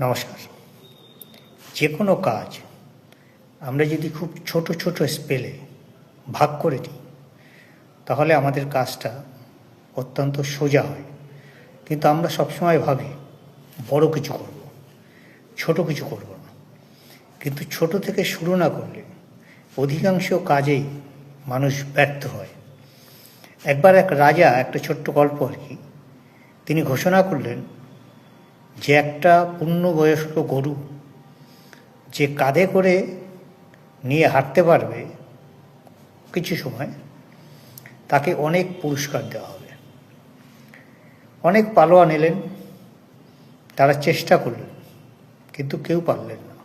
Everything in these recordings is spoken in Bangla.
নমস্কার। যে কোনো কাজ আমরা যদি খুব ছোট ছোট স্পেলে ভাগ করে নিই তাহলে আমাদের কাজটা অত্যন্ত সোজা হয়। কিন্তু আমরা সবসময় ভাবি বড় কিছু করব, ছোট কিছু করব না। কিন্তু ছোট থেকে শুরু না করলে অধিকাংশ কাজেই মানুষ ব্যর্থ হয়। একবার এক রাজা, একটা ছোট্ট গল্প আর কি, তিনি ঘোষণা করলেন যে একটা পূর্ণবয়স্ক গরু যে কাঁধে করে নিয়ে হাঁটতে পারবে কিছু সময়, তাকে অনেক পুরস্কার দেওয়া হবে। অনেক পালোয়ান এলেন, তারা চেষ্টা করলেন, কিন্তু কেউ পারলেন না।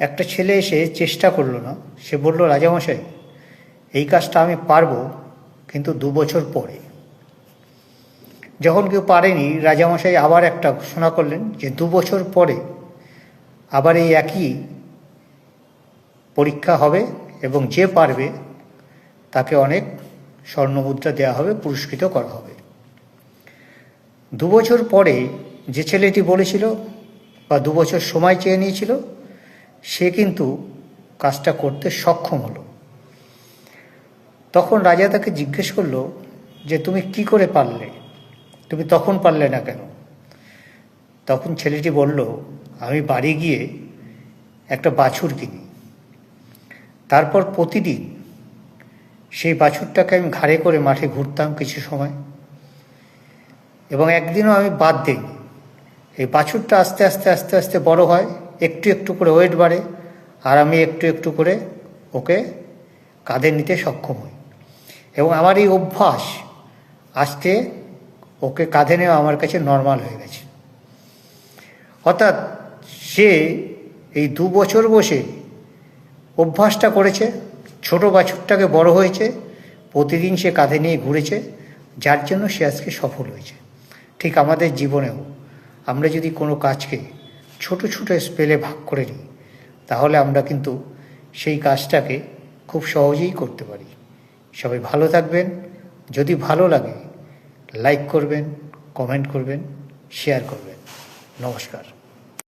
একটা ছেলে এসে চেষ্টা করলো না, সে বলল, রাজামশাই, এই কাজটা আমি পারবো, কিন্তু 2 বছর পরে। যখন কেউ পারেনি, রাজামশাই আবার একটা ঘোষণা করলেন যে 2 বছর পরে আবার এই একই পরীক্ষা হবে এবং যে পারবে তাকে অনেক স্বর্ণমুদ্রা দেওয়া হবে, পুরস্কৃত করা হবে। 2 বছর পরে যে ছেলেটি বলেছিল বা 2 বছর সময় চেয়ে নিয়েছিল, সে কিন্তু কাজটা করতে সক্ষম হলো। তখন রাজা তাকে জিজ্ঞেস করলো যে তুমি কি করে পারলে, তুমি তখন পারলে না কেন? তখন ছেলেটি বলল, আমি বাড়ি গিয়ে একটা বাছুর কিনি, তারপর প্রতিদিন সেই বাছুরটাকে আমি ঘাড়ে করে মাঠে ঘুরতাম কিছু সময়, এবং একদিনও আমি বাদ দিইনি। এই বাছুরটা আস্তে আস্তে আস্তে আস্তে বড় হয়, একটু একটু করে ওয়েট বাড়ে, আর আমি একটু একটু করে ওকে কাঁধে নিতে সক্ষম হই। এবং আমার এই অভ্যাস আজকে ওকে কাঁধে নেওয়া আমার কাছে নর্মাল হয়ে গেছে। অর্থাৎ সে এই 2 বছর বসে অভ্যাসটা করেছে, ছোট বাছুরটাকে বড় হয়েছে, প্রতিদিন সে কাঁধে নিয়ে ঘুরেছে, যার জন্য সে আজকে সফল হয়েছে। ঠিক আমাদের জীবনেও আমরা যদি কোনো কাজকে ছোট ছোট স্পেলে ভাগ করে নিই তাহলে আমরা কিন্তু সেই কাজটাকে খুব সহজেই করতে পারি। সবাই ভালো থাকবেন। যদি ভালো লাগে লাইক করবেন, কমেন্ট করবেন, শেয়ার করবেন। নমস্কার।